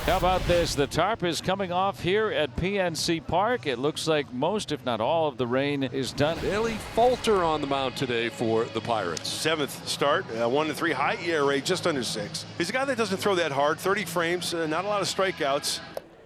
How about this? The tarp is coming off here at PNC Park. It looks like most, if not all, of the rain is done. Bailey Falter on the mound today for the Pirates. 7th start, 1-3, high ERA, just under 6. He's a guy that doesn't throw that hard. 30 frames, not a lot of strikeouts.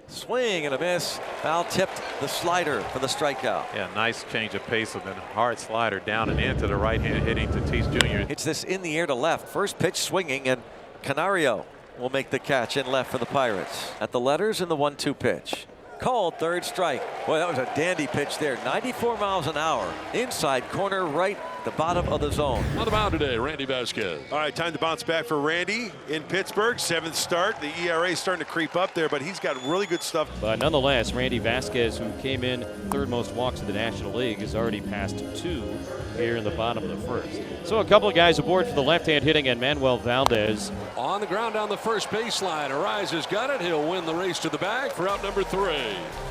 Swing and a miss. Foul tipped the slider for the strikeout. Yeah, nice change of pace with a hard slider down and into the right hand hitting Tatis Jr. Hits this in the air to left. First pitch swinging, and Canario will make the catch in left for the Pirates. At the letters in the 1-2 pitch. Called, third strike. Boy, that was a dandy pitch there. 94 miles an hour. Inside corner right, the bottom of the zone. On the mound today, Randy Vasquez. All right, time to bounce back for Randy in Pittsburgh. 7th start. The ERA is starting to creep up there, but he's got really good stuff. But nonetheless, Randy Vasquez, who came in third most walks in the National League, has already passed 2 here in the bottom of the first. So a couple of guys aboard for the left-hand hitting, and Manuel Valdez. On the ground down the first baseline. Arise has got it. He'll win the race to the bag for out number 3.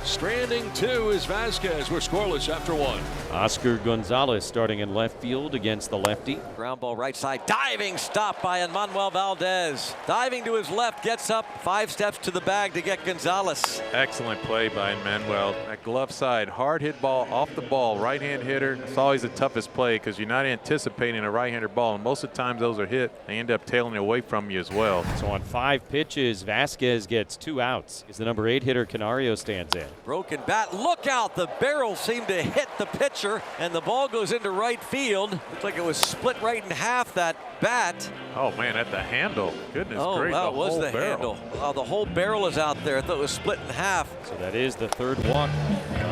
Stranding 2 is Vasquez. We're scoreless after 1. Oscar Gonzalez starting in left field against the lefty. Ground ball right side. Diving stop by Manuel Valdez. Diving to his left. Gets up 5 steps to the bag to get Gonzalez. Excellent play by Manuel. That glove side, hard hit ball off the ball. Right hand hitter. It's always the toughest play because you're not anticipating a right-hander ball, and most of the times those are hit. They end up tailing away from you as well. So on 5 pitches, Vasquez gets 2 outs as the number 8 hitter Canario stands in. Broken bat. Look out. The barrel seemed to hit the pitcher, and the ball goes into right field. Looks like it was split right in half, that bat. Oh man, at the handle. Goodness gracious. That was the barrel. handle. Oh, the whole barrel is out there. I thought it was split in half. So that is the 3rd walk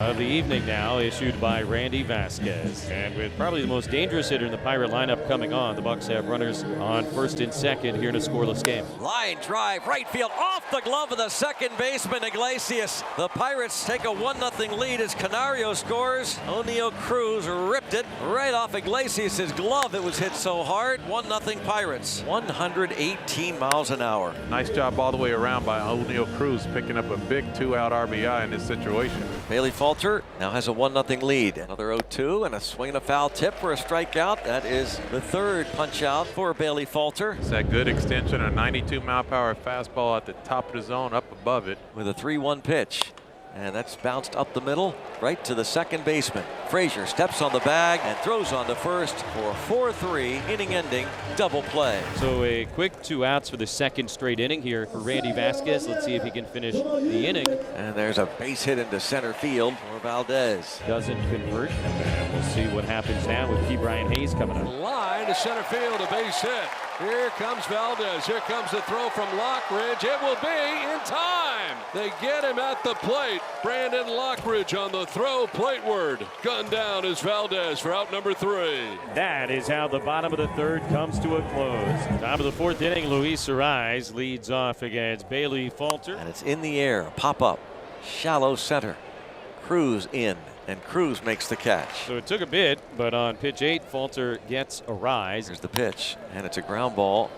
of the evening now, issued by Randy Vasquez. And with probably the most dangerous hitter in the Pirate lineup coming on, the Bucs have runners on 1st and 2nd here in a scoreless game. Line drive, right field, off the glove of the second baseman Iglesias. The Pirates take a 1-0 lead as Canario scores. O'Neill Cruz ripped it right off Iglesias' glove. It was hit so hard. 1-0 Pirates. 118 miles an hour. Nice job all the way around by O'Neill Cruz, picking up a big 2-out RBI in this situation. Bailey Falter now has a 1-0 lead. Another 0-2 and a swing and a foul tip for a strikeout. That is the 3rd punch out for Bailey Falter. It's that good extension, a 92-mile-per-hour fastball at the top of the zone, up above it. With a 3-1 pitch. And that's bounced up the middle, right to the second baseman. Frazier steps on the bag and throws on to first for 4-3, inning-ending double play. So a quick 2 outs for the 2nd straight inning here for Randy Vasquez. Let's see if he can finish the inning. And there's a base hit into center field for Valdez. Doesn't convert. And we'll see what happens now with Brian Hayes coming up. Line to center field, a base hit. Here comes Valdez. Here comes the throw from Lockridge. It will be in time. They get him at the plate. Brandon Lockridge on the throw plateward. Gunned down is Valdez for out number 3. That is how the bottom of the 3rd comes to a close. Top of the 4th inning, Luis Arise leads off against Bailey Falter. And it's in the air. Pop up. Shallow center. Cruz in. And Cruz makes the catch. So it took a bit, but on pitch 8, Falter gets a rise. Here's the pitch, and it's a ground ball.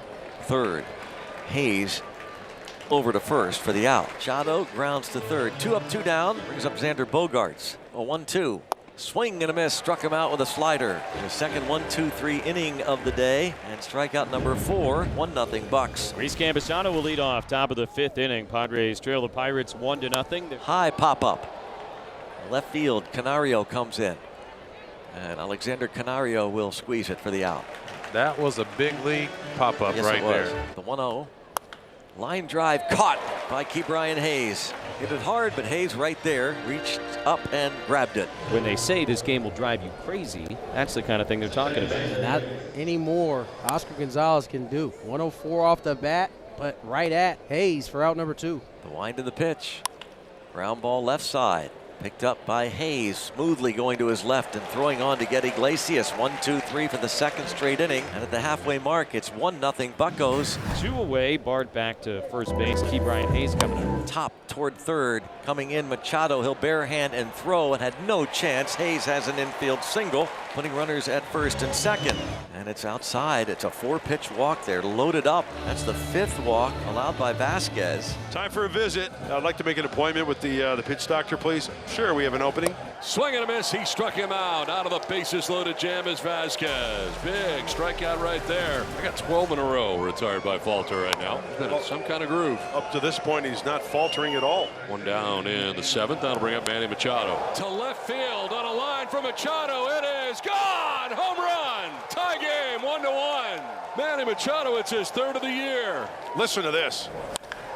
3rd. Hayes over to 1st for the out. Machado grounds to 3rd. 2 up, 2 down. Brings up Xander Bogaerts. A 1-2. Swing and a miss. Struck him out with a slider. In the second 1-2-3 inning of the day. And strikeout number 4. 1-0 Bucks. Reese Campusano will lead off top of the 5th inning. Padres trail the Pirates 1-0. High pop up. Left field, Canario comes in. And Alexander Canario will squeeze it for the out. That was a big league pop-up right there. The 1-0. Line drive caught by Brian Hayes. Hit it hard, but Hayes right there reached up and grabbed it. When they say this game will drive you crazy, that's the kind of thing they're talking about. Not anymore. Oscar Gonzalez can do 104 off the bat, but right at Hayes for out number 2. The wind of the pitch. Ground ball left side. Picked up by Hayes, smoothly going to his left and throwing on to get Iglesias. 1-2-3 for the 2nd straight inning. And at the halfway mark, it's 1-0 Buccos. 2 away, Bart back to first base. Brian Hayes coming up. Top toward 3rd, coming in Machado. He'll bare hand and throw and had no chance. Hayes has an infield single, putting runners at 1st and 2nd. And it's outside. It's a 4-pitch walk there, loaded up. That's the 5th walk allowed by Vasquez. Time for a visit. I'd like to make an appointment with the pitch doctor, please. Sure, we have an opening. Swing and a miss. He struck him out. Out of the bases loaded jam is Vasquez. Vasquez. Big strikeout right there. I got 12 in a row retired by Falter right now. Been in some kind of groove. Up to this point, he's not faltering at all. One down in the 7th. That'll bring up Manny Machado. To left field on a line from Machado. It is gone. Home run. Tie game 1-1. Manny Machado, it's his 3rd of the year. Listen to this.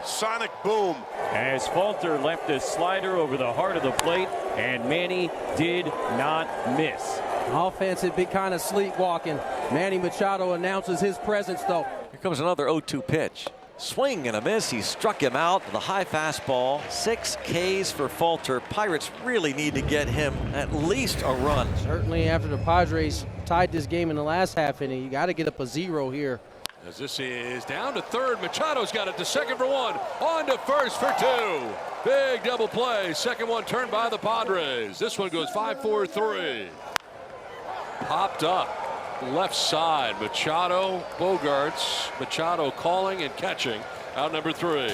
Sonic boom. As Falter left a slider over the heart of the plate, and Manny did not miss. Offense had been kind of sleepwalking. Manny Machado announces his presence, though. Here comes another 0-2 pitch. Swing and a miss. He struck him out with a high fastball. 6 Ks for Falter. Pirates really need to get him at least a run. Certainly after the Padres tied this game in the last half inning, you got to get up a 0 here. As this is down to 3rd. Machado's got it to 2nd for 1. On to 1st for 2. Big double play. 2nd one turned by the Padres. This one goes 5-4-3. Popped up. Left side. Machado, Bogarts. Machado calling and catching. Out number 3.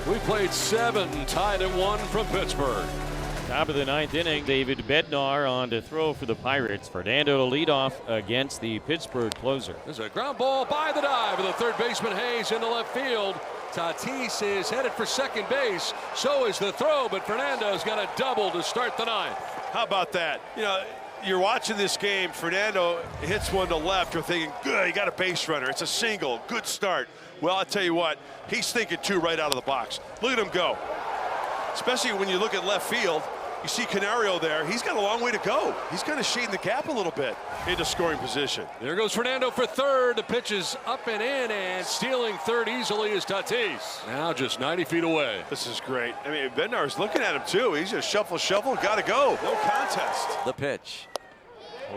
We played 7 and tied at 1 from Pittsburgh. Top of the 9th inning, David Bednar on to throw for the Pirates. Fernando to lead off against the Pittsburgh closer. There's a ground ball by the dive of the 3rd baseman Hayes into left field. Tatis is headed for 2nd base. So is the throw, but Fernando's got a double to start the 9th. How about that? You know, you're watching this game. Fernando hits one to left. You're thinking, good, he got a base runner. It's a single. Good start. Well, I'll tell you what, he's thinking 2 right out of the box. Look at him go. Especially when you look at left field, you see Canario there. He's got a long way to go. He's kind of shading the gap a little bit into scoring position. There goes Fernando for 3rd. The pitch is up and in, and stealing 3rd easily is Tatis. Now just 90 feet away. This is great. I mean, Bednar's looking at him too. He's just shuffle, got to go. No contest. The pitch.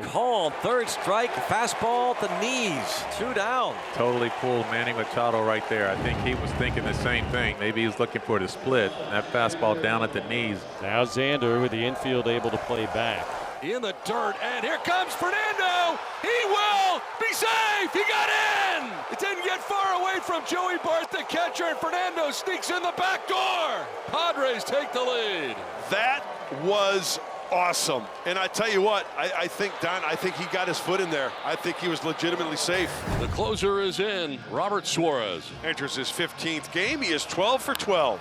Called 3rd strike, fastball at the knees. 2 down. Totally pulled Manny Machado right there. I think he was thinking the same thing. Maybe he was looking for the split. That fastball down at the knees. Now Xander with the infield able to play back. In the dirt, and here comes Fernando. He will be safe. He got in. It didn't get far away from Joey Bart, the catcher, and Fernando sneaks in the back door. Padres take the lead. That was awesome. And I tell you what, I think, Don, I think he got his foot in there. I think he was legitimately safe. The closer is in. Robert Suarez enters his 15th game. He is 12 for 12.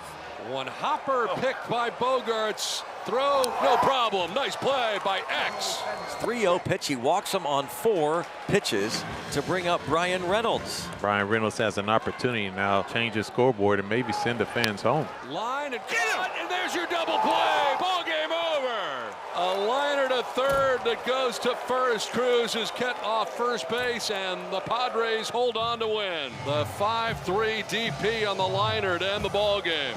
One hopper picked by Bogarts. Throw, no problem. Nice play by X. 3-0 pitch. He walks him on 4 pitches to bring up Brian Reynolds. Brian Reynolds has an opportunity now to change his scoreboard and maybe send the fans home. Line and cut, and there's your double play. Ball game over. A liner to 3rd that goes to 1st. Cruz is cut off 1st base, and the Padres hold on to win. The 5-3 DP on the liner to end the ball game.